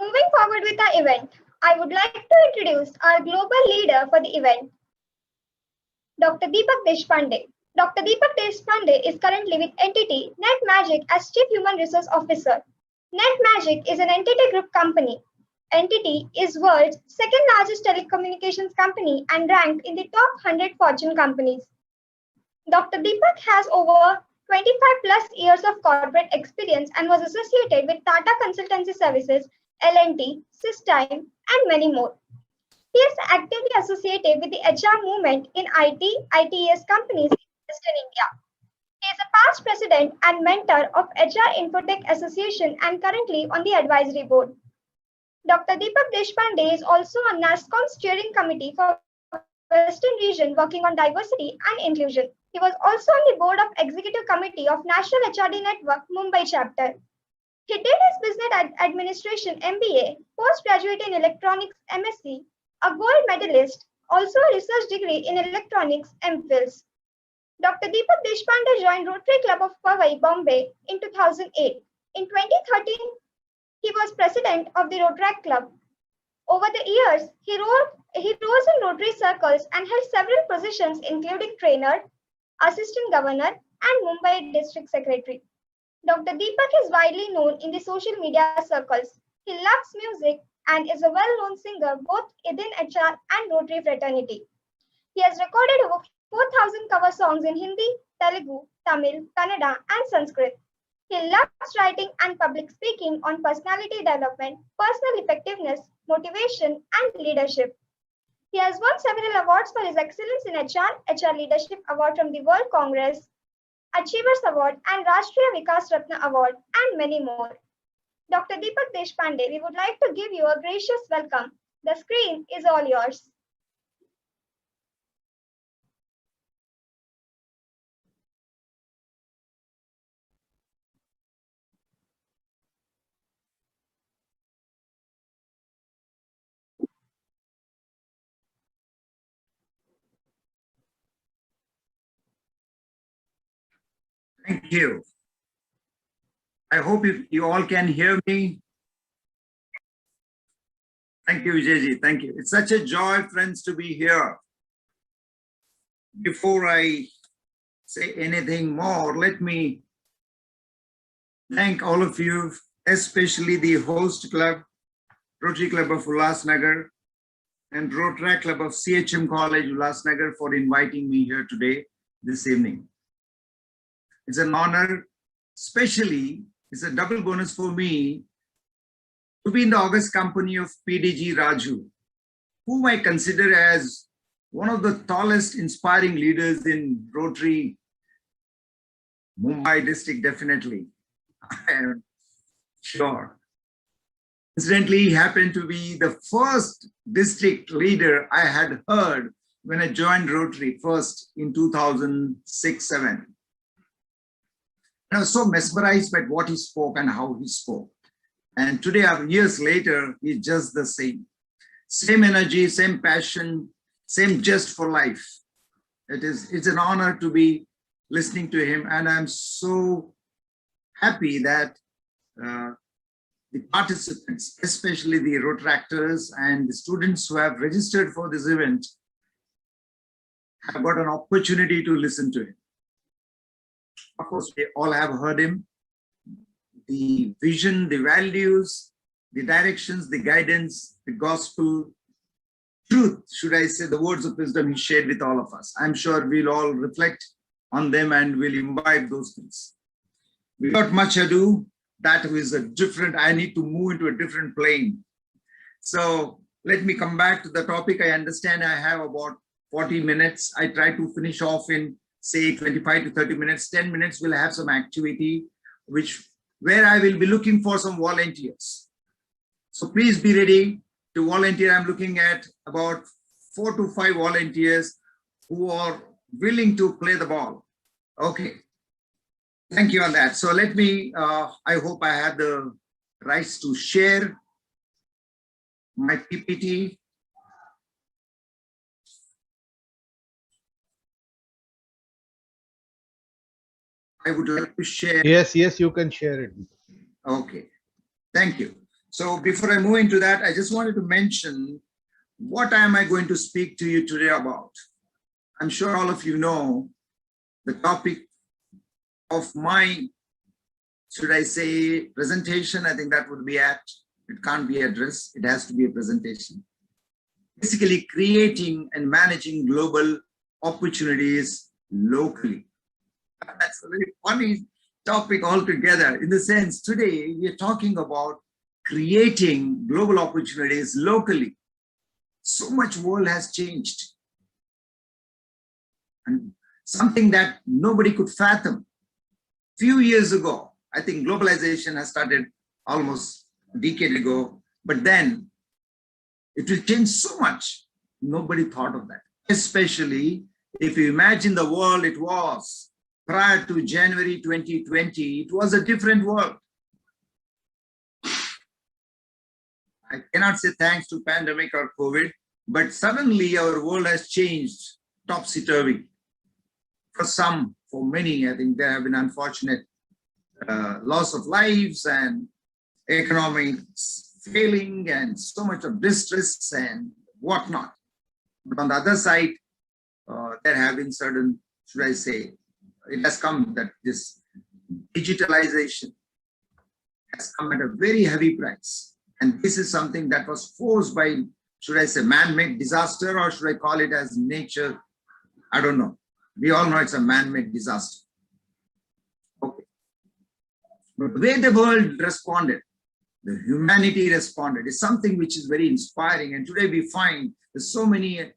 Moving forward with our event, I would like to introduce our global leader for the event, Dr. Deepak Deshpande. Dr. Deepak Deshpande is currently with Entity NetMagic as Chief Human Resource Officer. NetMagic is an Entity Group company. Entity is world's second largest telecommunications company and ranked in the top 100 Fortune companies. Dr. Deepak has over 25 plus years of corporate experience and was associated with Tata Consultancy Services, L&T, Systime, and many more. He is actively associated with the HR movement in IT, ITES companies in Western India. He is a past president and mentor of HR Infotech Association and currently on the advisory board. Dr. Deepak Deshpande is also on NASSCOM steering committee for Western region working on diversity and inclusion. He was also on the board of executive committee of National HRD Network Mumbai chapter. He did his business administration MBA, postgraduate in electronics MSc, a gold medalist, also a research degree in electronics MPhils. Dr. Deepak Deshpande joined Rotary Club of Powai, Bombay in 2008. In 2013, he was president of the Rotaract Club. Over the years, he rose in Rotary circles and held several positions including trainer, assistant governor, and Mumbai district secretary. Dr. Deepak is widely known in the social media circles. He loves music and is a well-known singer both within HR and Rotary fraternity. He has recorded over 4,000 cover songs in Hindi, Telugu, Tamil, Kannada, and Sanskrit. He loves writing and public speaking on personality development, personal effectiveness, motivation, and leadership. He has won several awards for his excellence in HR Leadership Award from the World Congress, Achievers Award, and Rashtriya Vikas Ratna Award, and many more. Dr. Deepak Deshpande, we would like to give you a gracious welcome. The screen is all yours. Thank you. I hope you all can hear me. Thank you, Vijayji. Thank you. It's such a joy, friends, to be here. Before I say anything more, let me thank all of you, especially the host club, Rotary Club of Ulhasnagar, and Rotaract Club of CHM College, Ulhasnagar, for inviting me here today, this evening. It's an honor, especially, it's a double bonus for me to be in the august company of PDG Raju, whom I consider as one of the tallest inspiring leaders in Rotary Mumbai district, definitely. I am sure. Incidentally, he happened to be the first district leader I had heard when I joined Rotary first in 2006-07. I was so mesmerized by what he spoke and how he spoke. And today, years later, he's just the same. Same energy, same passion, same zest for life. It's an honor to be listening to him. And I'm so happy that the participants, especially the Rotaractors and the students who have registered for this event, have got an opportunity to listen to him. Of course, we all have heard him. The vision, the values, the directions, the guidance, the gospel, truth, should I say, the words of wisdom he shared with all of us. I'm sure we'll all reflect on them and we'll imbibe those things. Without much ado, that is a different, I need to move into a different plane. So let me come back to the topic. I understand I have about 40 minutes. I try to finish off in, say, 25 to 30 minutes. 10 minutes we'll have some activity, where I will be looking for some volunteers. So please be ready to volunteer. I'm looking at about 4 to 5 volunteers who are willing to play the ball. Okay. Thank you on that. So let me, I hope I have the rights to share my PPT. I would like to share. Yes, you can share it. Okay, thank you. So before I move into that, I just wanted to mention what am I going to speak to you today about. I'm sure all of you know the topic of my, should I say, presentation. I think that would be apt. It can't be address. It has to be a presentation. Basically, creating and managing global opportunities locally. That's a very funny topic altogether. In the sense, today we are talking about creating global opportunities locally. So much world has changed. And something that nobody could fathom. Few years ago, I think globalization has started almost a decade ago, but then it will change so much. Nobody thought of that. Especially if you imagine the world it was prior to January 2020, it was a different world. I cannot say thanks to pandemic or COVID, but suddenly our world has changed topsy-turvy. For some, for many, I think there have been unfortunate loss of lives and economics failing and so much of distress and whatnot. But on the other side, there have been certain, should I say, it has come that this digitalization has come at a very heavy price. And this is something that was forced by, should I say, man-made disaster, or should I call it as nature? I don't know. We all know it's a man-made disaster. Okay. But the way the world responded, the humanity responded, is something which is very inspiring. And today we find there's so many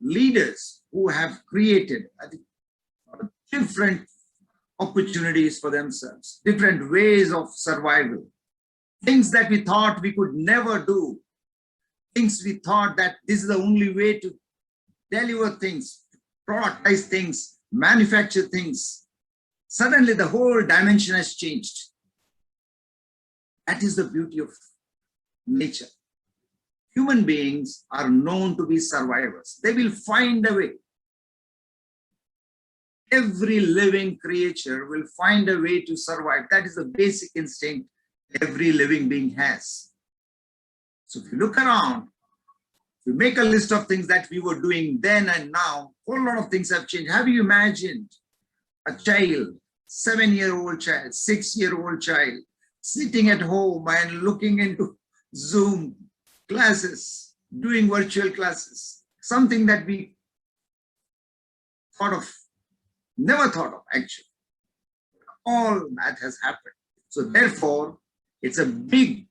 leaders who have created, I think, different opportunities for themselves, different ways of survival, things that we thought we could never do, things we thought that this is the only way to deliver things, productize things, manufacture things. Suddenly the whole dimension has changed. That is the beauty of nature. Human beings are known to be survivors. They will find a way. Every living creature will find a way to survive. That is the basic instinct every living being has. So if you look around, if you make a list of things that we were doing then and now, a whole lot of things have changed. Have you imagined a child, 7-year-old child, 6-year-old child, sitting at home and looking into Zoom classes, doing virtual classes, something that we thought of, never thought of actually. All that has happened. So therefore, it's a big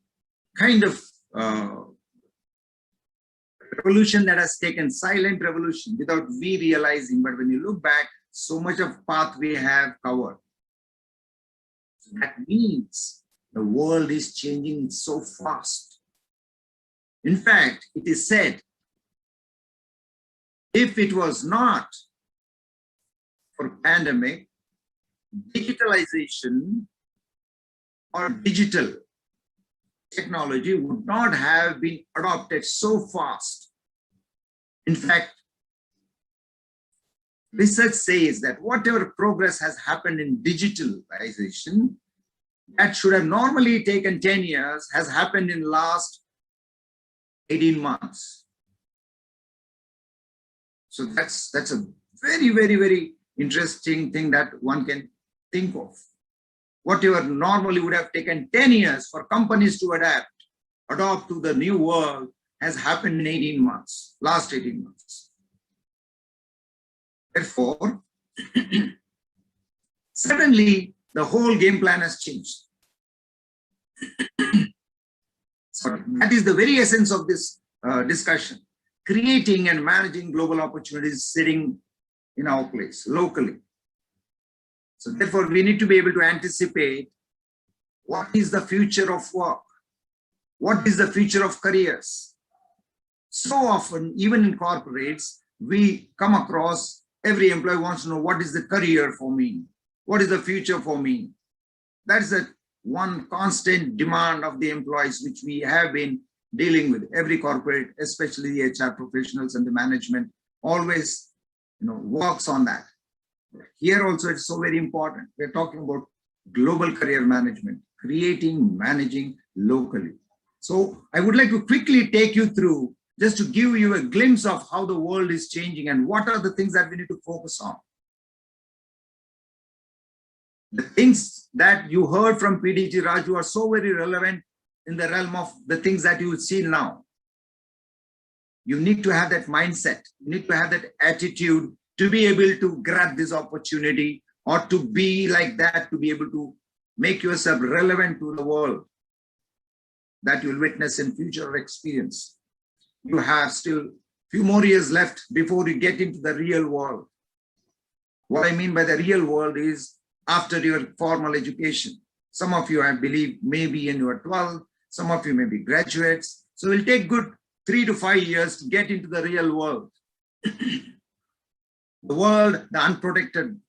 kind of revolution that has taken, silent revolution without we realizing. But when you look back, so much of path we have covered. So that means the world is changing so fast. In fact, it is said, if it was not for pandemic, digitalization or digital technology would not have been adopted so fast. In fact, research says that whatever progress has happened in digitalization, that should have normally taken 10 years, has happened in the last 18 months. So that's a very, very, very interesting thing that one can think of. Whatever normally would have taken 10 years for companies to adopt to the new world has happened in 18 months, last 18 months. Therefore, suddenly the whole game plan has changed. Sorry, that is the very essence of this discussion. Creating and managing global opportunities sitting in our place, locally. So therefore, we need to be able to anticipate what is the future of work? What is the future of careers? So often, even in corporates, we come across, every employee wants to know, what is the career for me? What is the future for me? That's the one constant demand of the employees, which we have been dealing with. Every corporate, especially the HR professionals and the management, always works on that. Here also, it's so very important. We're talking about global career management, creating, managing locally. So I would like to quickly take you through, just to give you a glimpse of how the world is changing and what are the things that we need to focus on. The things that you heard from PDG Raju are so very relevant in the realm of the things that you will see now. You need to have that mindset. You need to have that attitude to be able to grab this opportunity, or to be like that, to be able to make yourself relevant to the world that you'll witness in future experience. You have still a few more years left before you get into the real world. What I mean by the real world is after your formal education. Some of you, I believe, may be in your 12th, some of you may be graduates. So it will take good 3 to 5 years to get into the real world. The world, the unprotected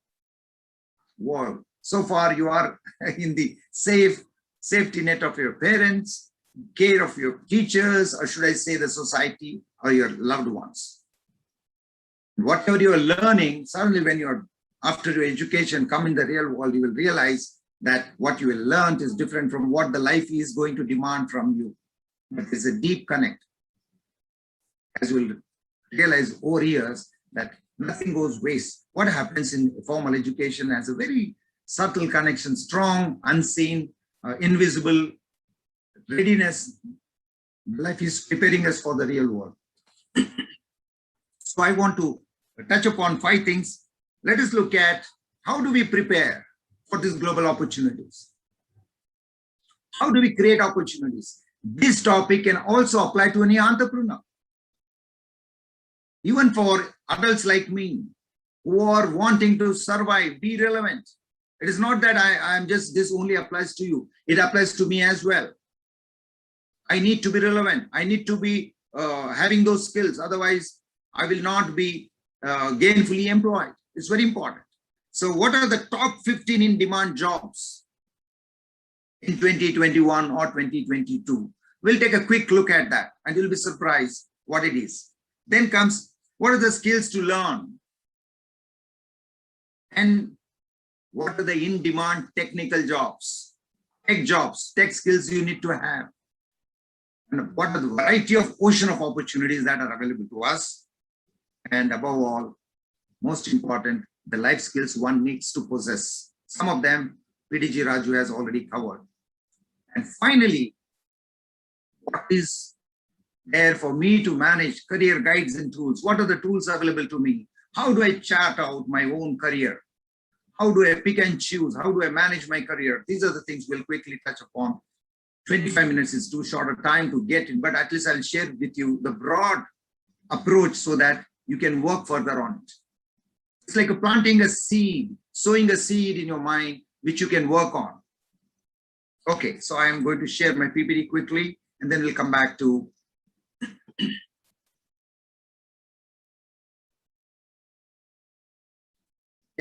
world. So far, you are in the safety net of your parents, care of your teachers, or should I say the society or your loved ones. Whatever you are learning, suddenly when you're after your education, come in the real world, you will realize that what you will learn is different from what the life is going to demand from you. But there's a deep connect. As you will realize over years that nothing goes waste. What happens in formal education has a very subtle connection, strong, unseen, invisible readiness. Life is preparing us for the real world. So I want to touch upon 5 things. Let us look at how do we prepare for these global opportunities? How do we create opportunities? This topic can also apply to any entrepreneur. Even for adults like me who are wanting to survive, be relevant. It is not that I'm just, this only applies to you. It applies to me as well. I need to be relevant. I need to be having those skills. Otherwise, I will not be gainfully employed. It's very important. So what are the top 15 in-demand jobs in 2021 or 2022? We'll take a quick look at that and you'll be surprised what it is. Then comes, what are the skills to learn? And what are the in-demand technical jobs, tech skills you need to have? And what are the variety of ocean of opportunities that are available to us? And above all, most important, the life skills one needs to possess. Some of them PDG Raju has already covered. And finally, what is there for me to manage career guides and tools? What are the tools available to me? How do I chart out my own career? How do I pick and choose? How do I manage my career? These are the things we'll quickly touch upon. 25 minutes is too short a time to get in, but at least I'll share with you the broad approach so that you can work further on it. It's like planting a seed, sowing a seed in your mind, which you can work on. Okay, so I am going to share my PPT quickly, and then we'll come back to can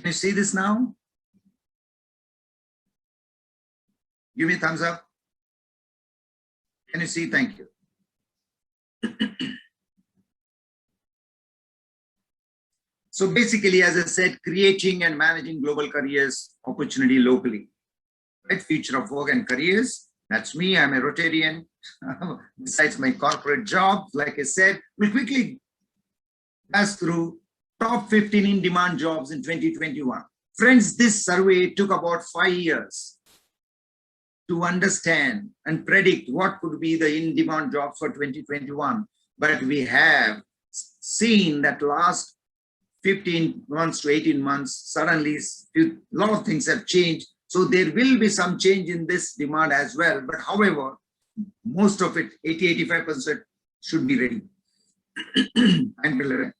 you see this now? Give me a thumbs up. Can you see? Thank you. So basically, as I said, creating and managing global careers opportunity locally. Right? Future of work and careers. That's me. I'm a Rotarian. Besides my corporate job, like I said, we'll quickly pass through top 15 in-demand jobs in 2021. Friends, this survey took about 5 years to understand and predict what could be the in-demand jobs for 2021. But we have seen that last 15 months to 18 months, suddenly a lot of things have changed. So there will be some change in this demand as well. But however, most of it, 80-85% should be ready and relevant.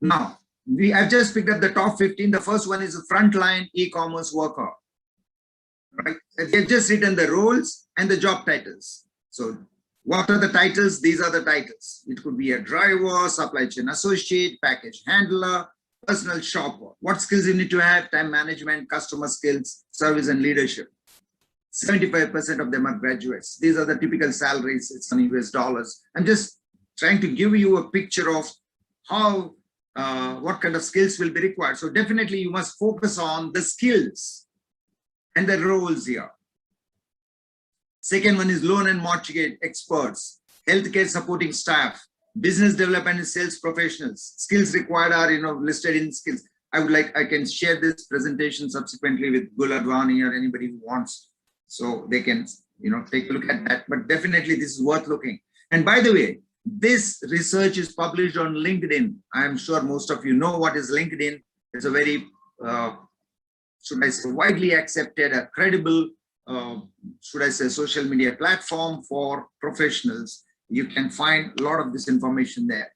Now, I've just picked up the top 15. The first one is a frontline e-commerce worker. Right? They've just written the roles and the job titles. So what are the titles? These are the titles. It could be a driver, supply chain associate, package handler, personal shopper. What skills you need to have? Time management, customer skills, service and leadership. 75% of them are graduates. These are the typical salaries. It's in US dollars. I'm just trying to give you a picture of how what kind of skills will be required. So definitely you must focus on the skills and the roles here. Second one is loan and mortgage experts, healthcare supporting staff, business development and sales professionals. Skills required are listed in skills. I can share this presentation subsequently with Gul Advani or anybody who wants, so they can take a look at that. But definitely this is worth looking. And by the way, this research is published on LinkedIn. I am sure most of you know what is LinkedIn. It's a very should I say widely accepted, a credible should I say social media platform for professionals. You can find a lot of this information there.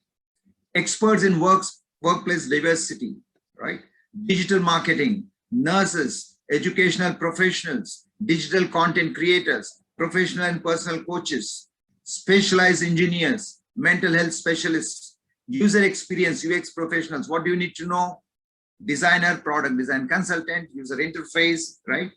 Experts in workplace diversity, right? Digital marketing, nurses, educational professionals, digital content creators, professional and personal coaches, specialized engineers, mental health specialists, user experience, UX professionals. What do you need to know? Designer, product design consultant, user interface, right?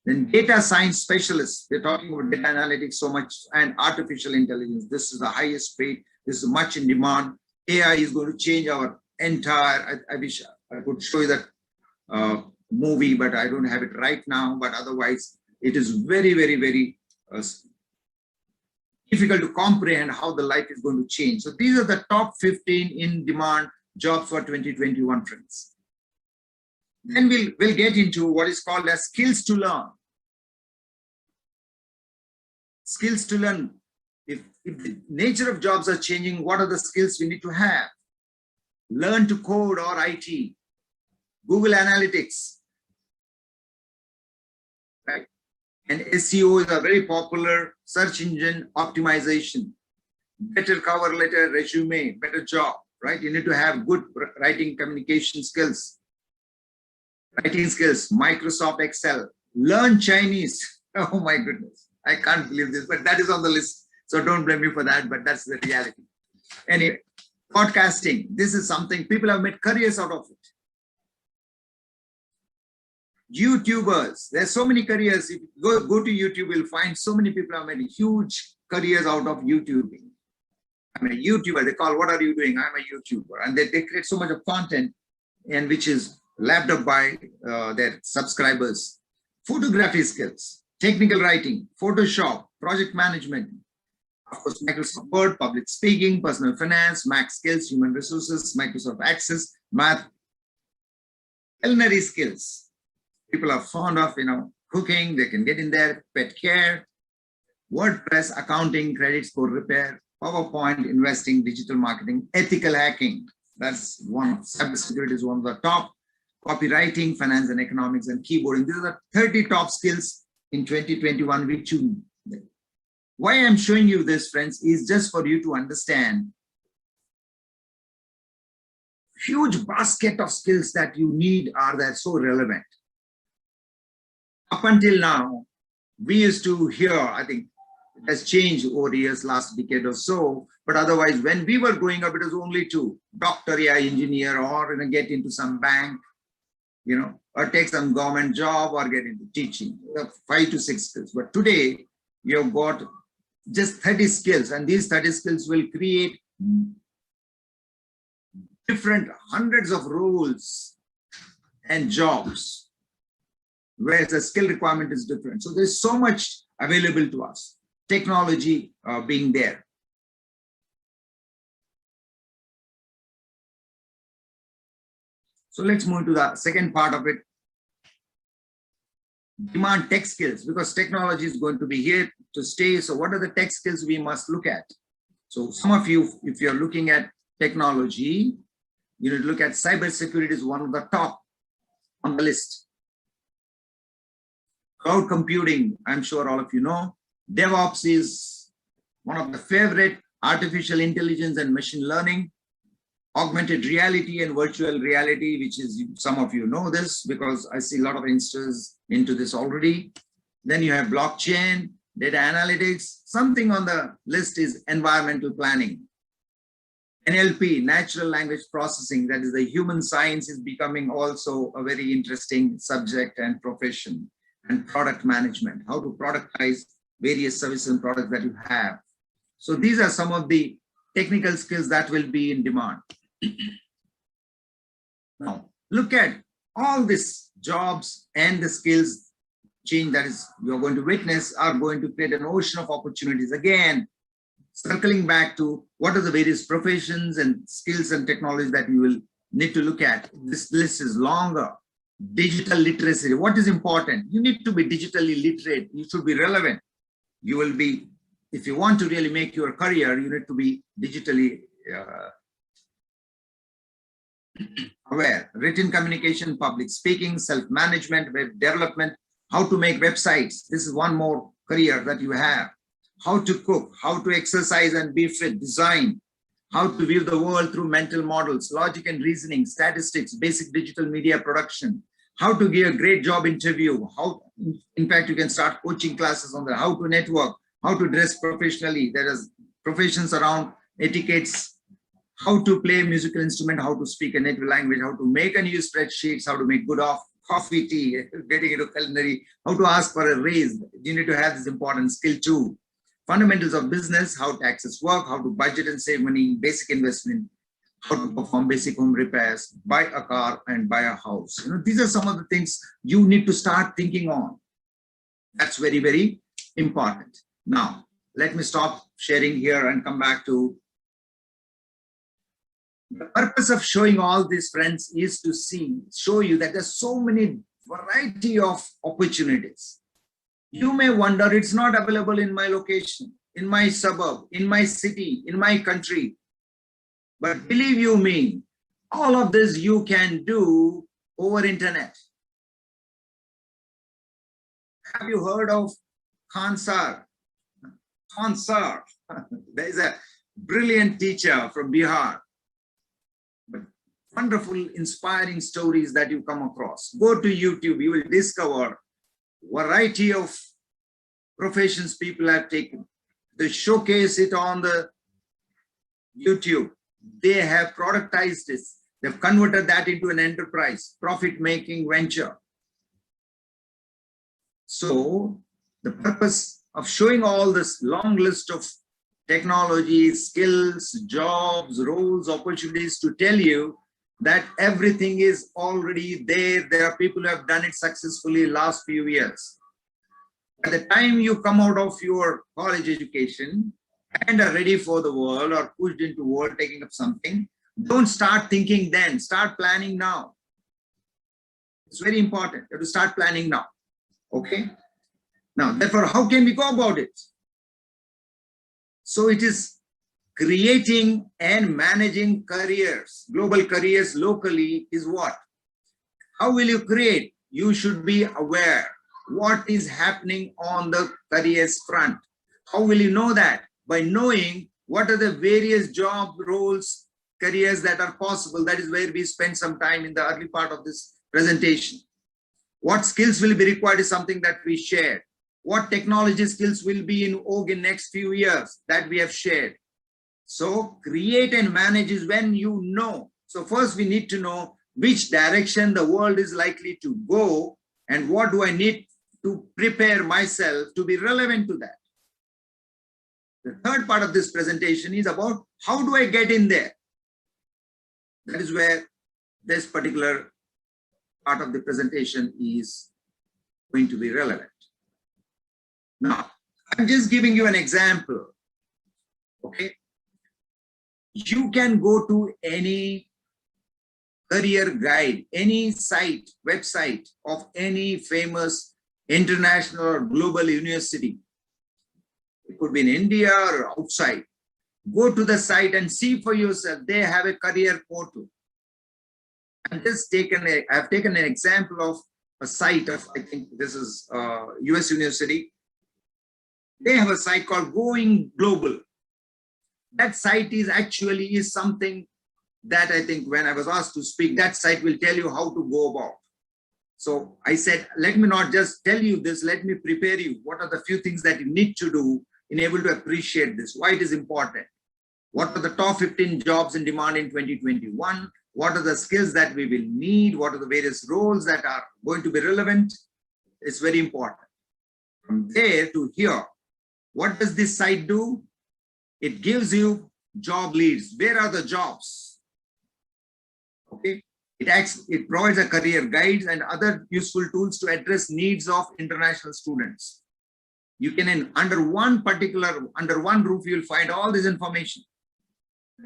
Then data science specialists. We're talking about data analytics so much, and artificial intelligence. This is the highest paid. This is much in demand. AI is going to change our entire, I wish I could show you that movie, but I don't have it right now. But otherwise, it is very, very, very difficult to comprehend how the life is going to change. So these are the top 15 in demand jobs for 2021, friends. Then we'll get into what is called as skills to learn. Skills to learn. If the nature of jobs are changing, what are the skills we need to have? Learn to code or IT, Google Analytics, right? And SEO is a very popular search engine optimization, better cover letter, resume, better job, right? You need to have good writing communication skills. Writing skills, Microsoft Excel, learn Chinese. Oh my goodness, I can't believe this, but that is on the list. So don't blame me for that, but that's the reality. Anyway, podcasting, this is something people have made careers out of it. YouTubers, there's so many careers. If you go to YouTube, you'll find so many people have made huge careers out of YouTubing. I'm a YouTuber, they call, what are you doing? I'm a YouTuber. And they create so much of content, and which is lapped up by their subscribers. Photography skills, technical writing, Photoshop, project management, of course, Microsoft Word, public speaking, personal finance, Mac skills, human resources, Microsoft Access, math, culinary skills. People are fond of, cooking, they can get in there, pet care, WordPress, accounting, credit score repair, PowerPoint, investing, digital marketing, ethical hacking. That's one. Cybersecurity is one of the top. Copywriting, finance and economics, and keyboarding. These are the 30 top skills in 2021, which you. Why I'm showing you this, friends, is just for you to understand huge basket of skills that you need are there so relevant. Up until now, we used to hear, I think it has changed over the years, last decade or so, but otherwise, when we were growing up, it was only to doctor, AI engineer, or get into some bank, or take some government job or get into teaching, 5 to 6 skills. But today, you've got just 30 skills, and these 30 skills will create different hundreds of roles and jobs, whereas the skill requirement is different. So there's so much available to us, technology being there. So let's move to the second part of it. Demand tech skills, because technology is going to be here to stay. So what are the tech skills we must look at? So some of you, if you're looking at technology, you need to look at cybersecurity is one of the top on the list. Cloud computing, I'm sure all of you know. DevOps is one of the favorite, artificial intelligence and machine learning. Augmented reality and virtual reality, which is, some of you know this because I see a lot of youngsters into this already. Then you have blockchain, data analytics. Something on the list is environmental planning. NLP, natural language processing, that is the human science, is becoming also a very interesting subject and profession. And product management, how to productize various services and products that you have. So these are some of the technical skills that will be in demand. Now, look at all these jobs and the skills change that is you're going to witness are going to create an ocean of opportunities. Again, circling back to what are the various professions and skills and technologies that you will need to look at. This list is longer. Digital literacy. What is important? You need to be digitally literate. You should be relevant. You will be, if you want to really make your career, you need to be digitally aware. Written communication, public speaking, self-management, web development, how to make websites. This is one more career that you have. How to cook, how to exercise and be fit, design, how to view the world through mental models, logic and reasoning, statistics, basic digital media production, how to give a great job interview, how, in fact, you can start coaching classes on that, how to network, how to dress professionally. There is professions around etiquettes, how to play a musical instrument, how to speak a native language, how to make and use spreadsheets, how to make good coffee, tea, getting into culinary, how to ask for a raise. You need to have this important skill too. Fundamentals of business, how taxes work, how to budget and save money, basic investment, how to perform basic home repairs, buy a car and buy a house. You know, these are some of the things you need to start thinking on. That's very, very important. Now, let me stop sharing here and come back to the purpose of showing all these, friends, is to show you that there's so many variety of opportunities. You may wonder, it's not available in my location, in my suburb, in my city, in my country. But believe you me, all of this you can do over internet. Have you heard of Khan Sir? Khan Sir, there is a brilliant teacher from Bihar. But wonderful, inspiring stories that you come across. Go to YouTube, you will discover variety of professions people have taken. They showcase it on the YouTube. They have productized this. They've converted that into an enterprise, profit-making venture. So the purpose of showing all this long list of technologies, skills, jobs, roles, opportunities to tell you that everything is already there. There are people who have done it successfully last few years. By the time you come out of your college education and are ready for the world or pushed into world taking up something, don't start thinking then, start planning now. It's very important. You have to start planning now. Okay? Now, therefore, how can we go about it? So it is creating and managing careers, global careers locally is what? How will you create? You should be aware what is happening on the careers front. How will you know that? By knowing what are the various job roles, careers that are possible. That is where we spend some time in the early part of this presentation. What skills will be required is something that we shared. What technology skills will be in vogue in next few years that we have shared. So create and manage is when you know. So first we need to know which direction the world is likely to go and what do I need to prepare myself to be relevant to that. The third part of this presentation is about how do I get in there. That is where this particular part of the presentation is going to be relevant. Now, I'm just giving you an example, okay? You can go to any career guide, any site, website of any famous international or global university. It could be in India or outside. Go to the site and see for yourself. They have a career portal. I've taken an example of a site of, I think this is US University. They have a site called Going Global. That site is something that I think when I was asked to speak, that site will tell you how to go about. So I said, let me not just tell you this, let me prepare you. What are the few things that you need to do in able to appreciate this? Why it is important? What are the top 15 jobs in demand in 2021? What are the skills that we will need? What are the various roles that are going to be relevant? It's very important. From there to here, what does this site do? It gives you job leads. Where are the jobs? Okay. It provides a career guides and other useful tools to address needs of international students. You can, under one roof, you'll find all this information.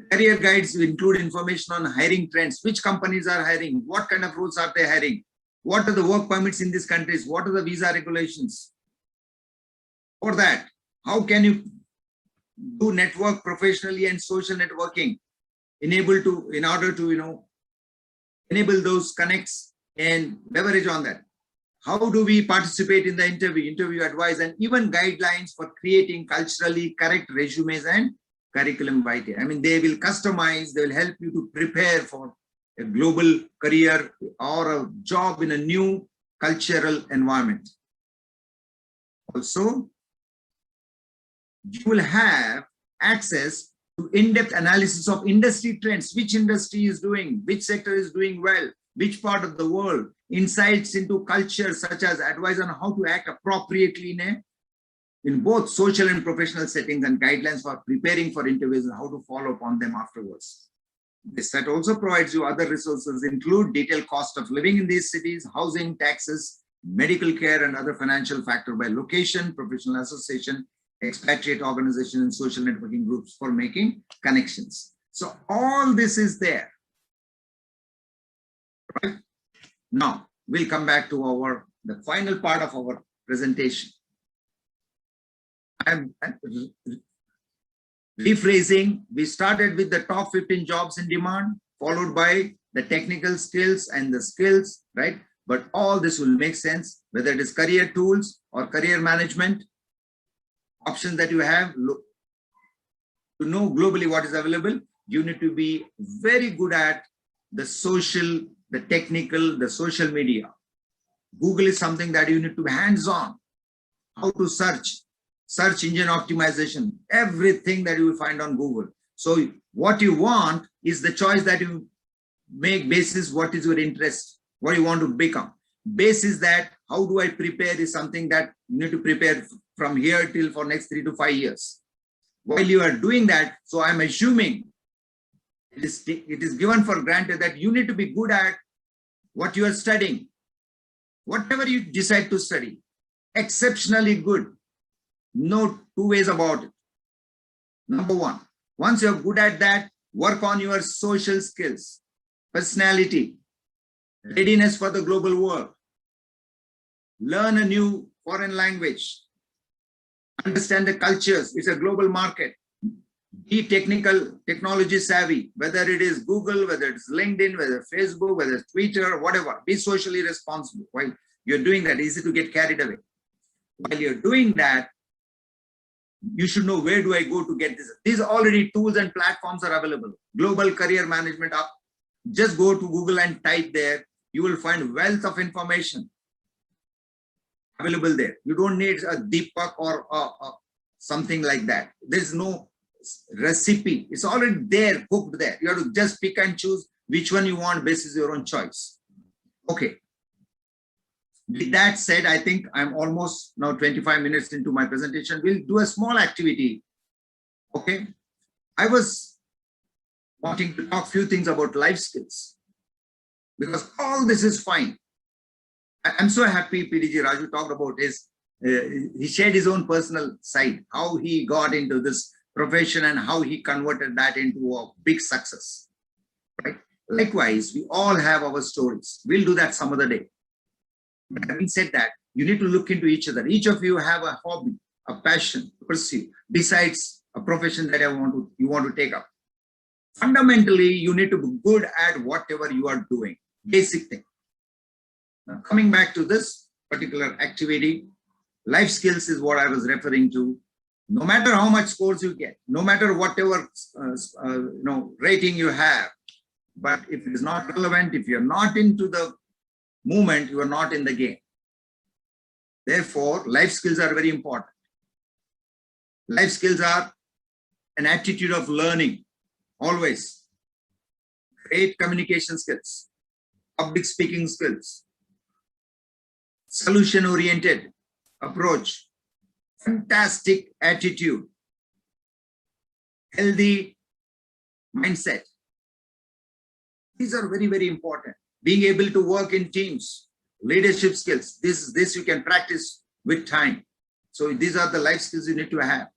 Career guides include information on hiring trends, which companies are hiring, what kind of roles are they hiring, what are the work permits in these countries, what are the visa regulations. For that, how can you do network professionally and social networking, in order to enable those connects and leverage on that. How do we participate in the interview advice, and even guidelines for creating culturally correct resumes and curriculum vitae. I mean, they will customize, they will help you to prepare for a global career or a job in a new cultural environment. Also, you will have access to in-depth analysis of industry trends, which industry is doing, which sector is doing well, which part of the world, insights into culture, such as advice on how to act appropriately in both social and professional settings, and guidelines for preparing for interviews and how to follow up on them afterwards. This set also provides you other resources, include detailed cost of living in these cities, housing, taxes, medical care, and other financial factor by location, professional association, expatriate organization, and social networking groups for making connections. So all this is there. Right? Now we'll come back to the final part of our presentation. I'm rephrasing. We started with the top 15 jobs in demand, followed by the technical skills and the skills, right? But all this will make sense, whether it is career tools or career management options that you have. To know globally what is available, you need to be very good at the social, the technical, the social media. Google is something that you need to be hands-on. How to search engine optimization, everything that you will find on Google. So what you want is the choice that you make basis what is your interest, what you want to become. Basis that, how do I prepare, is something that you need to prepare from here till for next 3 to 5 years. While you are doing that, so I'm assuming it is given for granted that you need to be good at what you are studying. Whatever you decide to study, exceptionally good. No two ways about it. Number one, once you're good at that, work on your social skills, personality, readiness for the global world. Learn a new foreign language. Understand the cultures. It's a global market. Be technology savvy, whether it is Google, whether it's LinkedIn, whether it's Facebook, whether it's Twitter, whatever. Be socially responsible. While you're doing that, easy to get carried away. While you're doing that, you should know, where do I go to get this? These already tools and platforms are available. Global Career Management App. Just go to Google and type there. You will find wealth of information available there. You don't need a Deepak or something like that. There's no recipe. It's already there, cooked there. You have to just pick and choose which one you want, basis your own choice. Okay. With that said, I think I'm almost now 25 minutes into my presentation. We'll do a small activity. Okay. I was wanting to talk a few things about life skills, because all this is fine. I'm so happy PDG Raju talked about he shared his own personal side, how he got into this profession and how he converted that into a big success. Right? Likewise, we all have our stories. We'll do that some other day. But having said that, you need to look into each other. Each of you have a hobby, a passion to pursue, besides a profession that you want to take up. Fundamentally, you need to be good at whatever you are doing. Basic thing. Now, coming back to this particular activity, life skills is what I was referring to. No matter how much scores you get, no matter whatever rating you have, but if it is not relevant, if you're not into the movement, you are not in the game. Therefore, life skills are very important. Life skills are an attitude of learning, always. Great communication skills, public speaking skills, solution-oriented approach, fantastic attitude, healthy mindset. These are very, very important. being able to work in teams, leadership skills. This you can practice with time. So these are the life skills you need to have.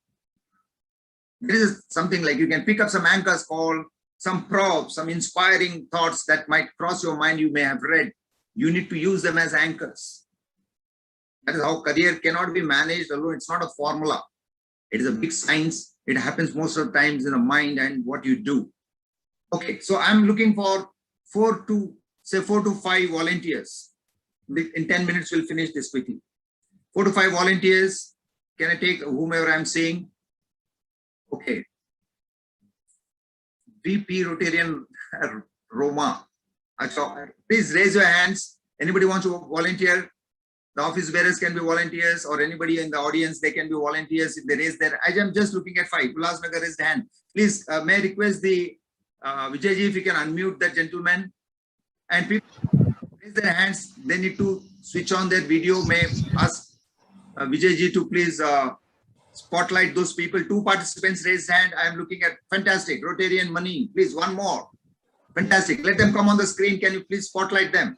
There is something like you can pick up some anchors call, some props, some inspiring thoughts that might cross your mind you may have read. You need to use them as anchors. That is how career cannot be managed alone. It's not a formula. It is a big science. It happens most of the times in the mind and what you do. Okay, so I'm looking for 4 to 5 volunteers. In 10 minutes, we'll finish this quickly. 4 to 5 volunteers. Can I take whomever I'm saying? Okay. VP Rotarian Roma. Please raise your hands. Anybody wants to volunteer? The office bearers can be volunteers, or anybody in the audience, they can be volunteers if they raise their. I'm just looking at 5. Ulhasnagar raised hand. Please, may I request the Vijayji if you can unmute that gentleman, and people raise their hands. They need to switch on their video. May I ask Vijayji to please spotlight those people. 2 participants raised hand. I am looking at fantastic. Rotarian Money, please, one more. Fantastic. Let them come on the screen. Can you please spotlight them?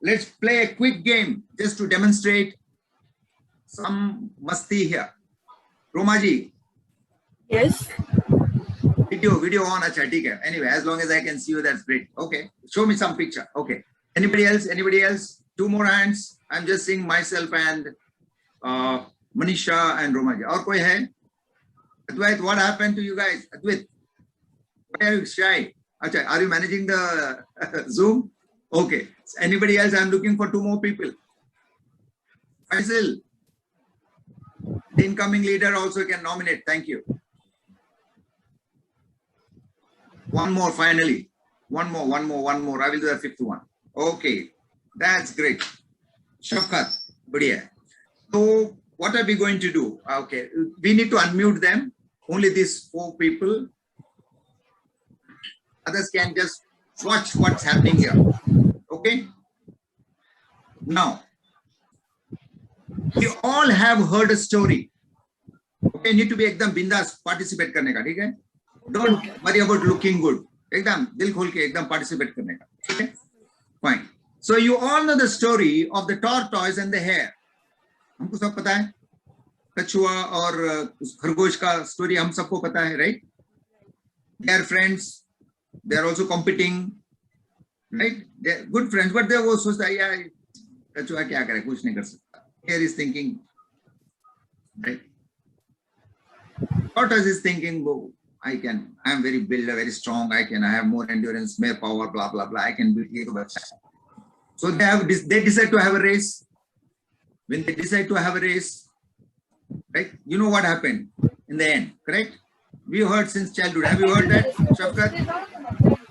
Let's play a quick game just to demonstrate some masti here. Romaji. Yes. Video on. Acha, theek hai. Anyway, as long as I can see you, that's great. Okay. Show me some picture. Okay. Anybody else? Anybody else? 2 more hands. I'm just seeing myself and Manisha and Romaji. Aur koi hai? Advait, what happened to you guys? Advait, why are you shy? Acha, are you managing the Zoom? Okay. Anybody else? I'm looking for 2 more people. Faisal, the incoming leader also can nominate. Thank you. 1 more finally. One more. I will do the 5th one. Okay. That's great. Shafkat, badhiya. So what are we going to do? Okay. We need to unmute them. Only these 4 people. Others can just watch what's happening here. Okay. Now, you all have heard a story. Okay, you need to be ekdam bindas participate karne ka, theek hai? Don't worry about looking good. Ekdam dil khol ke ekdam participate karne ka. Okay, fine. So you all know the story of the tortoise and the hare. हमको सब पता है. कछुआ और खरगोश का story हम सबको पता है, right? They are friends. They are also competing. Right? They're good friends, but they वो सोचता है यार कछुआ क्या करे, कुछ नहीं कर सकता. Hare is thinking, right? Tortoise is thinking, oh, I am very built, very strong. I have more endurance, more power, blah blah blah. I can do it. So they decide to have a race. When they decide to have a race, right? You know what happened in the end, correct? We heard since childhood. Have you heard that, Shafkat?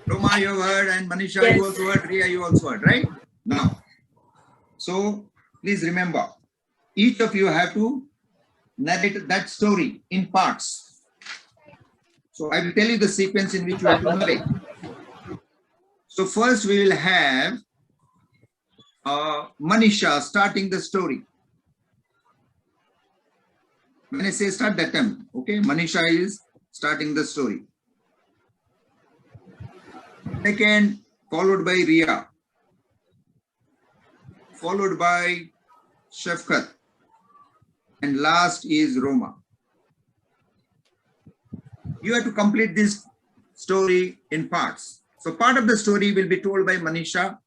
Roma, you have heard, and Manisha, yes. You also heard, Ria, you also heard, right? Now, so please remember, each of you have to narrate that story in parts. So I will tell you the sequence in which you have to narrate. So first we will have Manisha starting the story. When I say start, that time, okay? Manisha is starting the story. Second, followed by Ria, followed by Shafkat, and last is Roma. You have to complete this story in parts. So part of the story will be told by Manisha,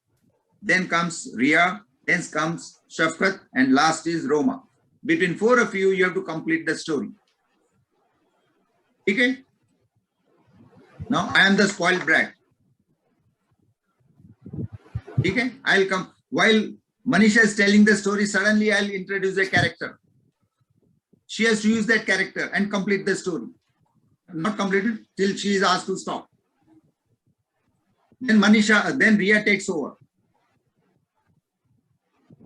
then comes Ria, then comes Shafkat, and last is Roma. Between 4 of you, you have to complete the story. Okay? Now I am the spoiled brat. Okay? I'll come. While Manisha is telling the story, suddenly I'll introduce a character. She has to use that character and complete the story. Not completed till she is asked to stop. Then then Ria takes over.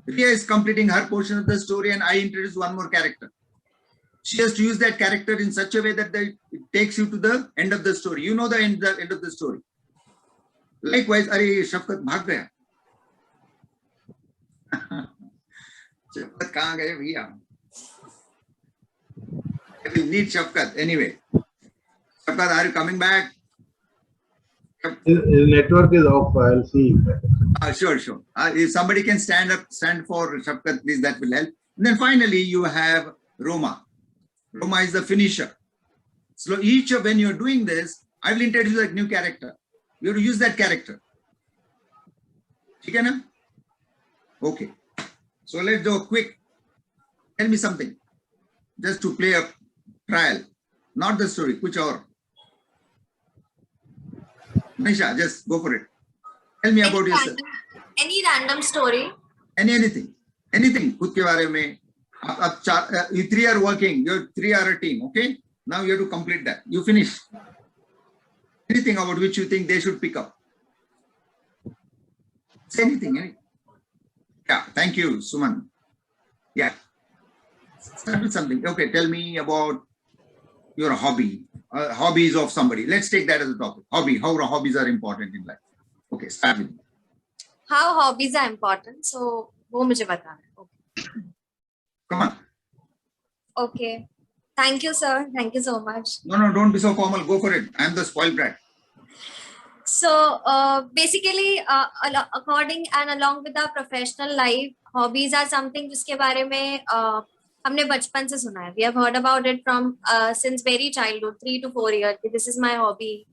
Ria is completing her portion of the story and I introduce one more character. She has to use that character in such a way that it takes you to the end of the story. You know the end of the story. Likewise, Are Shafkat bhag gaya. Shafkat kahan gaya bhaiya? I will need Shafkat anyway. Shafkat, are you coming back? His network is off. I'll see. Sure. If somebody can stand for Shafkat, please, that will help. And then finally, you have Roma. Roma is the finisher. So when you're doing this, I will introduce a new character. You have to use that character. Okay. So let's do a quick. Tell me something. Just to play a trial. Not the story. Kuch aur. Manisha, just go for it. Tell me about yourself. Any random story. Anything. Khud ke baare mein. You three are working. You three are a team. Okay. Now you have to complete that. You finish. Anything about which you think they should pick up. Say anything. Yeah. Thank you, Suman. Yeah. Start with something. Okay. Tell me about your hobby. Hobbies of somebody. Let's take that as a topic. Hobby. How hobbies are important in life. Okay. Start with. How hobbies are important. So, वो मुझे बताना है. Okay. Come on. Okay. Thank you, sir. Thank you so much. No, don't be so formal. Go for it. I am the spoiled brat. So, basically, according and along with our professional life, hobbies are something जिसके बारे में हमने बचपन से सुना है. We have heard about it from since very childhood, 3 to 4 years. This is my hobby.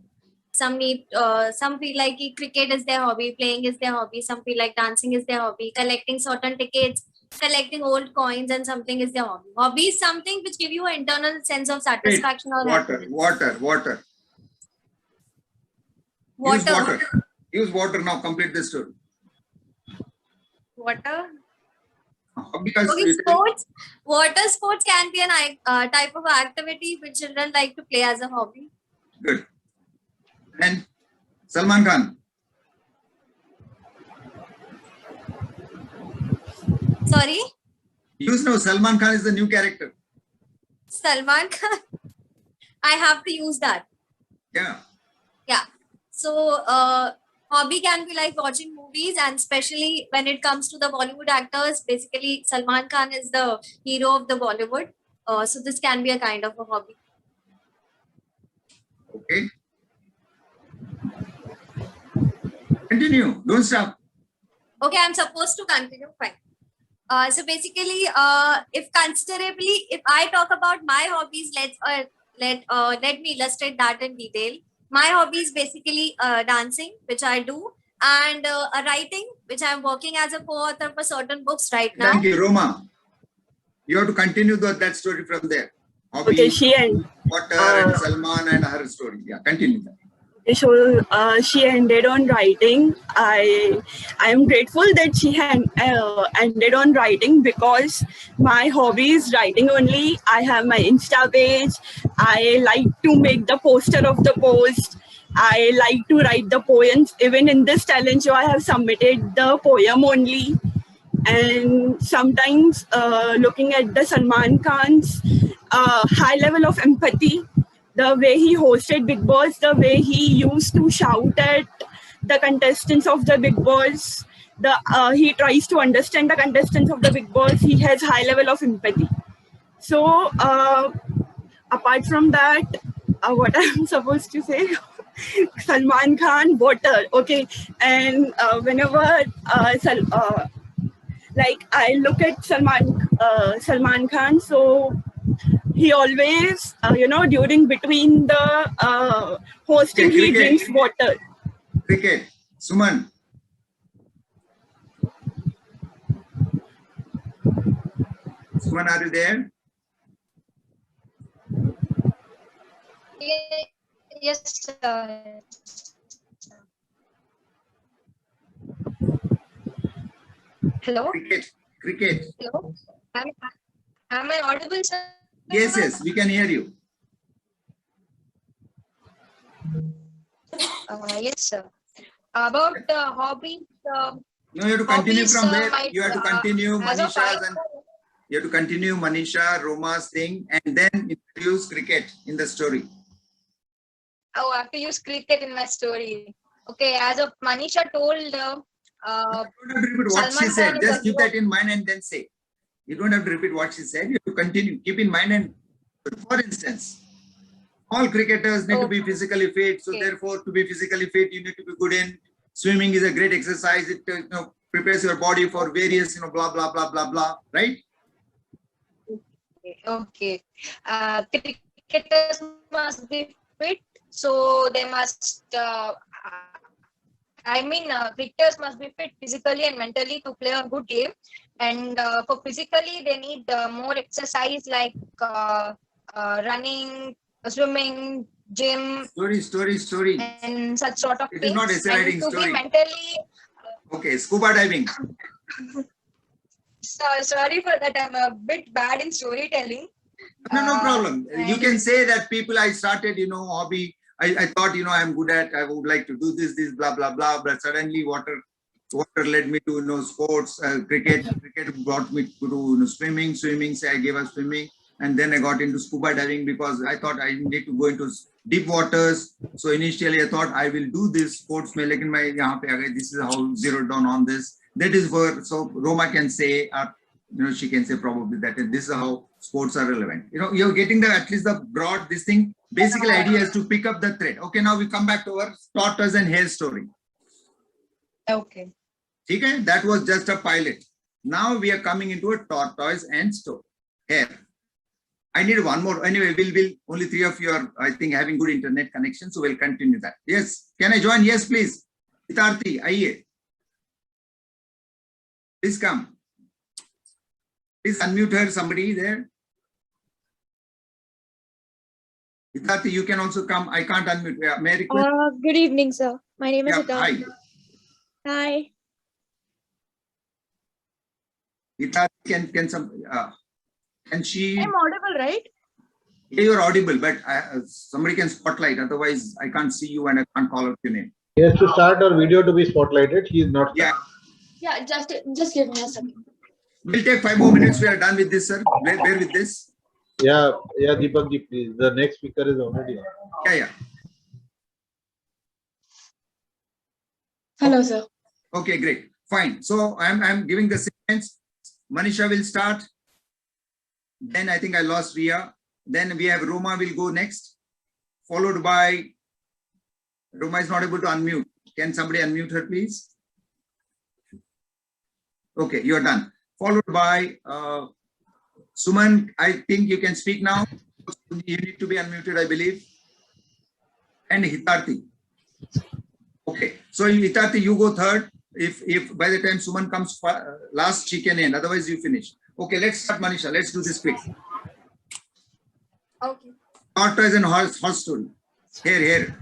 Some feel like cricket is their hobby, playing is their hobby. Some feel like dancing is their hobby, collecting certain tickets, collecting old coins, and something is their hobby. Hobby is something which give you an internal sense of satisfaction or happiness. Water. Use water now. Complete this story. Water. Because okay, water sports can be a type of activity which children like to play as a hobby. Good. And Salman Khan. Sorry? Use now. Salman Khan is the new character. Salman Khan. I have to use that. Yeah. So, hobby can be like watching movies, and especially when it comes to the Bollywood actors, basically Salman Khan is the hero of the Bollywood. So this can be a kind of a hobby. Okay. Continue. Don't stop. Okay, I'm supposed to continue. Fine. So basically, if I talk about my hobbies, let me illustrate that in detail. My hobby is basically dancing, which I do, and writing, which I'm working as a co-author for certain books right now. Thank you, Roma. You have to continue that story from there. Hobby, okay, she and water, and Salman and her story. Yeah, continue that. So she ended on writing. I am grateful that she had ended on writing because my hobby is writing only. I have my Insta page. I like to make the poster of the post. I like to write the poems. Even in this talent show, I have submitted the poem only. And sometimes looking at the Salman Khan's high level of empathy, the way he hosted Bigg Boss, the way he used to shout at the contestants of the Bigg Boss, he tries to understand the contestants of the Bigg Boss. He has high level of empathy. So apart from that, what I'm supposed to say, Salman Khan, water, okay. And whenever like I look at Salman Khan, so he always, during between the hosting, he drinks water. Cricket. Suman. Suman, are you there? Yes, sir. Hello? Cricket. Hello? Am I audible, sir? Yes, we can hear you. Yes, sir. About hobbies. No, you have to continue hobbies, from there. You have to continue Manisha's and you have to continue Manisha, Roma's thing, and then introduce cricket in the story. Oh, I have to use cricket in my story. Okay, as of Manisha told, you don't have to repeat what she said. Just keep that in mind and then say. You don't have to repeat what she said. You have to continue. Keep in mind and, for instance, All cricketers need to be Okay. physically fit. So Okay. therefore, to be physically fit, you need to be good in swimming. Is a great exercise. It prepares your body for various blah blah blah blah blah. Right? Okay. Cricketers must be fit, so they must. Cricketers must be fit physically and mentally to play a good game. And for physically, they need more exercise like running, swimming, gym, Story. and such sort of It is things. not essay And writing, to story. be mentally. Okay, scuba diving. Sorry for that. I'm a bit bad in storytelling. No problem. You and- can say that people I started, hobby. I thought, I'm good at, I would like to do this, blah, blah, blah. But suddenly water led me to, sports, cricket brought me to swimming, say I gave up swimming. And then I got into scuba diving because I thought I need to go into deep waters. So initially I thought I will do this sports. This is how zeroed down on this. That is where, so Roma can say, she can say probably that this is how sports are relevant. You're getting at least the broad, this thing. Basically idea is to pick up the thread. Okay, now we come back to our tortoise and hare story. Okay. Okay, that was just a pilot. Now we are coming into a tortoise and hare. I need one more. Anyway, we'll only three of you are, I think, having good internet connection. So we'll continue that. Yes. Can I join? Yes, please. Hitarthi, aiye. Please come. Please unmute her. Somebody there. Hitarthi, you can also come. I can't unmute. Yeah, may I request? Good evening, sir. My name is Yeah, Hitarthi. hi. Hi. Hitarthi, can she? I'm audible, right? Yeah, you're audible, but somebody can spotlight. Otherwise, I can't see you and I can't call out your name. He has to start her video to be spotlighted. He is not. Yeah. Yeah, just give me a second. We'll take 5 more minutes. We are done with this, sir. Bear with this. Yeah, Deepak ji, please. The next speaker is already on. Yeah. Hello, sir. Okay, great. Fine. So I'm giving the sequence. Manisha will start. Then I think I lost Ria. Then we have Roma will go next. Followed by Roma is not able to unmute. Can somebody unmute her, please? Okay, you're done. Followed by Suman. I think you can speak now. You need to be unmuted, I believe. And Hitarthi. Okay, so Hitarthi, you go third. If by the time Suman comes last, she can end. Otherwise, you finish. Okay, let's start, Manisha. Let's do this quick. Okay. Tortoise and horse story. Here.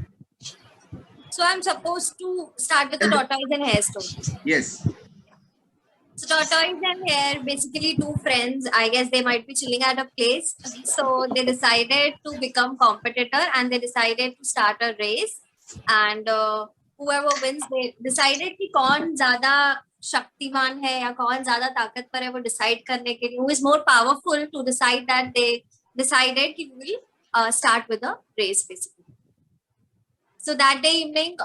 So I'm supposed to start with the tortoise and hare story. Yes. So tortoise and hare, basically two friends. I guess they might be chilling at a place. So they decided to become competitor and they decided to start a race. And whoever wins, they decided कि कौन ज़्यादा शक्तिमान है या कौन ज़्यादा ताकतवर है वो decide करने के लिए, who is more powerful to decide that they decided कि we will start with a race basically. So that day evening,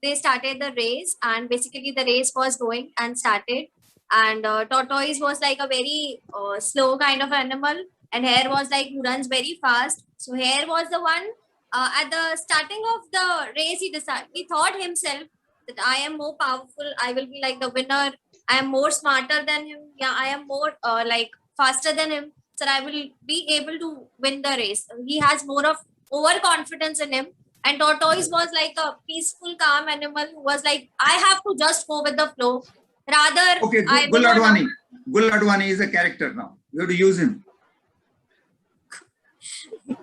they started the race and basically the race was going and started. And tortoise was like a very slow kind of animal and hare was like who runs very fast. So hare was the one at the starting of the race, he thought himself that I am more powerful, I will be like the winner, I am more smarter than him, yeah, I am more like faster than him, so I will be able to win the race. He has more of overconfidence in him. And tortoise was like a peaceful, calm animal who was like, I have to just go with the flow. Rather, Okay, I Gul will not- Advani. Gul Advani is a character now. You have to use him.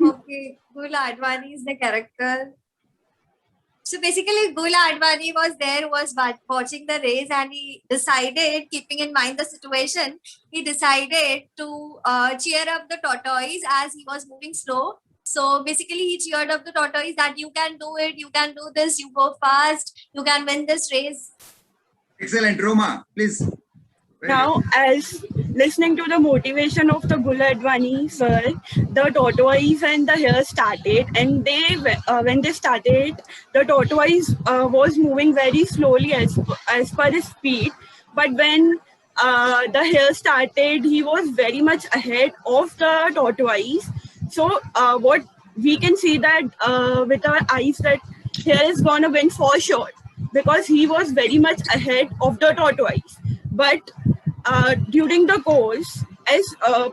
Okay, Gula Advani is the character. So basically, Gula Advani was there, was watching the race, and he decided, keeping in mind the situation, he decided to cheer up the tortoise as he was moving slow. So basically, he cheered up the tortoise that you can do it, you can do this, you go fast, you can win this race. Excellent, Roma, please. Now, as listening to the motivation of the Gul Advani sir, the tortoise and the hare started, and they when they started, the tortoise was moving very slowly as per his speed. But when the hare started, he was very much ahead of the tortoise. So what we can see that with our eyes that Hare is gonna win for sure because he was very much ahead of the tortoise. But during the course, as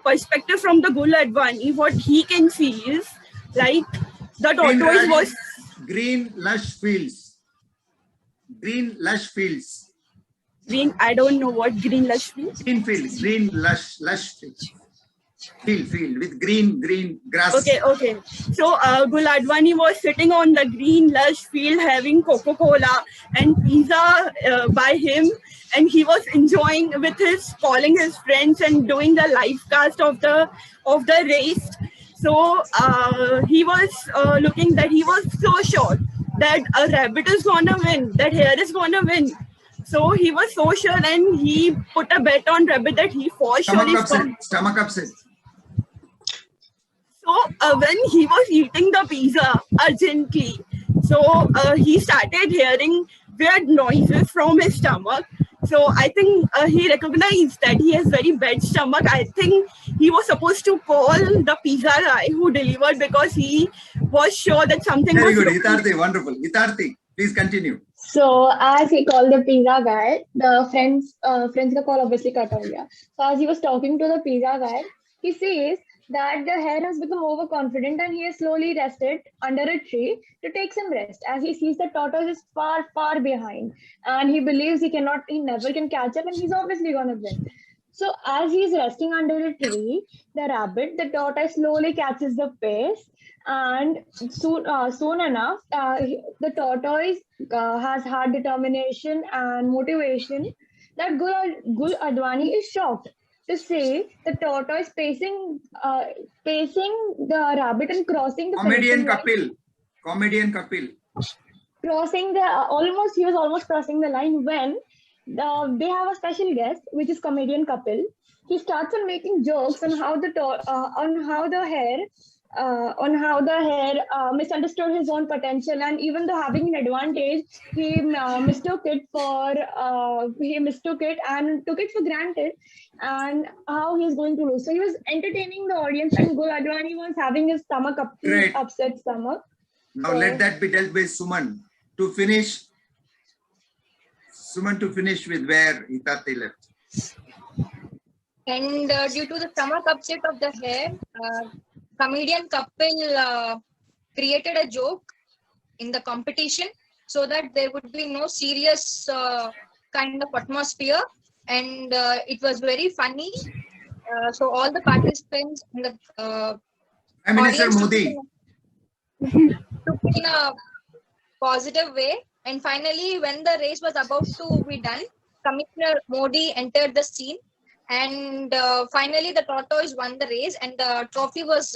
perspective from the Gul Advani, what he can see is like the tortoise was green lush fields. Green lush fields. green. I don't know what green lush means. Green fields. Green lush fields. Field with green grass. Okay. So Gul Advani was sitting on the green lush field having Coca-Cola and pizza by him, and he was enjoying with calling his friends and doing the live cast of the race. So he was looking that he was so sure that a rabbit is gonna win, that Hare is gonna win. So he was so sure, and he put a bet on rabbit that he for sure is going. Stomach upset. So when he was eating the pizza urgently, so he started hearing weird noises from his stomach. So I think he recognized that he has very bad stomach. I think he was supposed to call the pizza guy who delivered because he was sure that something Very was good, wrong. Hitarthi, wonderful. Hitarthi, please continue. So as he called the pizza guy, the friends ka call obviously cut out. So as he was talking to the pizza guy, he says that the Hare has become overconfident and he has slowly rested under a tree to take some rest as he sees the tortoise is far behind and he believes he never can catch up and he's obviously gonna win. So as he's resting under a tree, the tortoise slowly catches the pace, and soon enough, the tortoise has had determination and motivation that Gul Advani is shocked to see the tortoise pacing the rabbit and crossing the Comedian finishing Kapil. crossing he was almost crossing the line when they have a special guest, which is comedian Kapil. He starts on making jokes on how the Hare misunderstood his own potential, and even though having an advantage, he mistook it and took it for granted, and how he's going to lose. So he was entertaining the audience, and Gul Advani was having his upset stomach. Now So- let that be dealt by Suman to finish. Suman to finish with where Hitarthi left. And due to the stomach upset of the Hare, comedian Kapil created a joke in the competition so that there would be no serious kind of atmosphere, and it was very funny. So all the participants in the Prime Minister audience Modi. took it in a positive way. And finally, when the race was about to be done, Commissioner Modi entered the scene, and finally the tortoise won the race, and the trophy was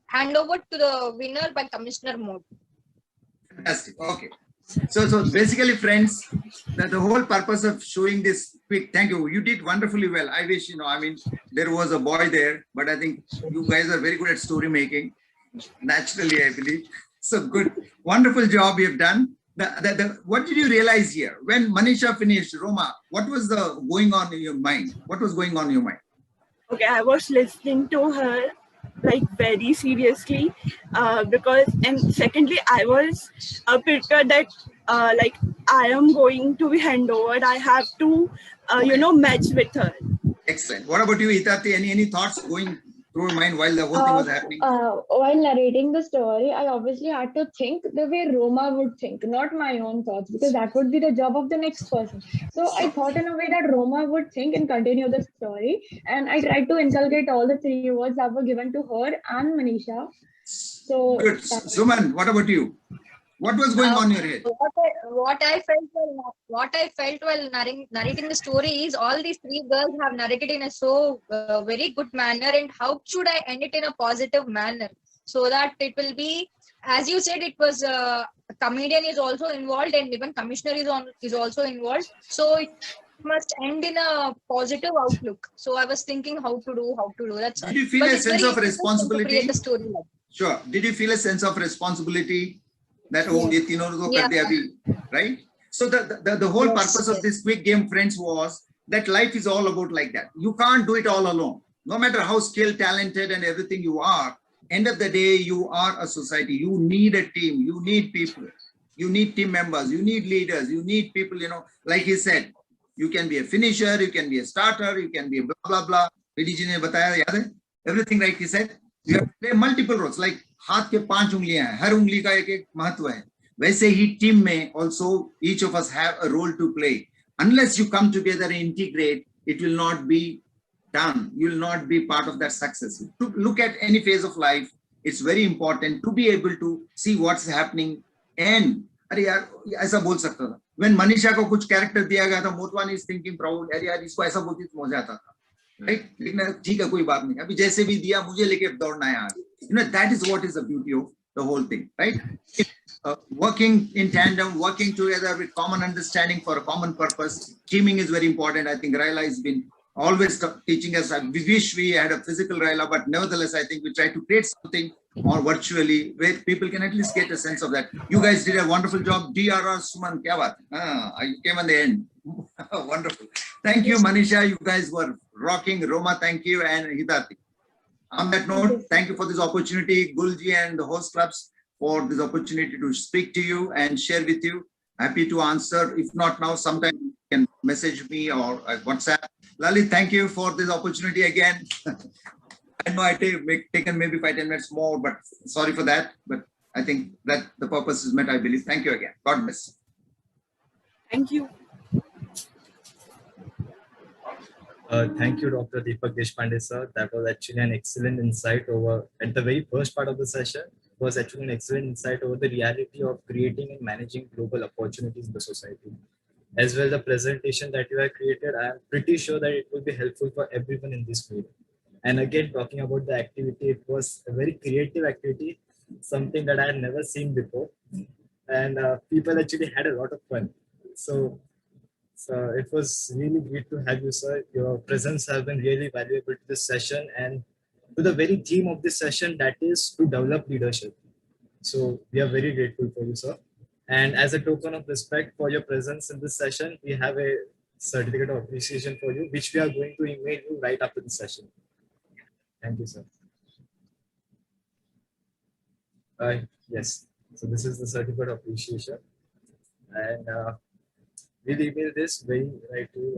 handed over to the winner by Commissioner Modi. Fantastic. Okay. So basically, friends, the whole purpose of showing this quick, thank you. You did wonderfully well. I wish, there was a boy there, but I think you guys are very good at story making. Naturally, I believe. So good. Wonderful job you've done. What did you realize here? When Manisha finished, Roma, what was going on in your mind? What was going on in your mind? Okay, I was listening to her like very seriously because, and secondly, I was prepared that like I am going to be handover. I have to, match with her. Excellent. What about you, Hitarthi? Any thoughts going through your mind while the whole thing was happening? While narrating the story, I obviously had to think the way Roma would think, not my own thoughts, because that would be the job of the next person. So I thought in a way that Roma would think and continue the story. And I tried to inculcate all the 3 words that were given to her and Manisha. So Good. Suman, what about you? What was going on in your head? What I felt while narrating the story is all these 3 girls have narrated in a so very good manner, and how should I end it in a positive manner so that it will be, as you said, it was a comedian is also involved, and even commissioner is also involved. So it must end in a positive outlook. So I was thinking how to do. That's all. Did you feel But a it's sense very of interesting to responsibility? create the story like that. Sure. Did you feel a sense of responsibility that right? So the whole purpose of this quick game, friends, was that life is all about like that. You can't do it all alone. No matter how skilled, talented, and everything you are, end of the day, you are a society. You need a team. You need people. You need team members. You need leaders. You need people, like he said, you can be a finisher, you can be a starter, you can be a blah, blah, blah. PDG ने बताया याद है? Everything right he said. You have to play multiple roles. Like हाथ के 5 उंगलियां हैं, हर उंगली का एक एक महत्व है. वैसे ही टीम में also each of us have a role to play. Unless you come together and integrate, it will not be done. You will not be part of that success. To look at any phase of life, it's very important to be able to see what's happening. And अरे यार ऐसा बोल सकता था. When Manisha को कुछ character दिया गया था, मोटवानी is thinking proud. अरे यार इसको ऐसा बोलती तो मजा आता था. Right? लेकिन ठीक है कोई बात नहीं. अभी जैसे भी दिया मुझे लेके दौड़ना है आगे. That is what is the beauty of the whole thing, right? Working in tandem, working together with common understanding for a common purpose. Teaming is very important. I think Raila has been always teaching us. We wish we had a physical Raila, but nevertheless, I think we try to create something more virtually where people can at least get a sense of that. You guys did a wonderful job. DRR Suman, kya baat hai? You came on the end. Wonderful. Thank you, Manisha. You guys were rocking. Roma, thank you. And Hidati. On that note, thank you for this opportunity, Gulji and the host clubs, for this opportunity to speak to you and share with you. Happy to answer. If not now, sometime you can message me or WhatsApp. Lalit, thank you for this opportunity again. I know I taken maybe 5-10 minutes more, but sorry for that. But I think that the purpose is met, I believe. Thank you again. God bless. Thank you. Thank you, Dr. Deepak Deshpande, sir. That was actually an excellent insight over at the very first part of the session. Was actually an excellent insight over the reality of creating and managing global opportunities in the society. As well, the presentation that you have created, I am pretty sure that it will be helpful for everyone in this field. And again, talking about the activity, it was a very creative activity, something that I had never seen before. And people actually had a lot of fun. So it was really great to have you, sir. Your presence has been really valuable to this session and to the very theme of this session, that is to develop leadership. So we are very grateful for you, sir. And as a token of respect for your presence in this session, we have a certificate of appreciation for you, which we are going to email you right after the session. Thank you, sir. Yes, so this is the certificate of appreciation. And we'll email this very right to you.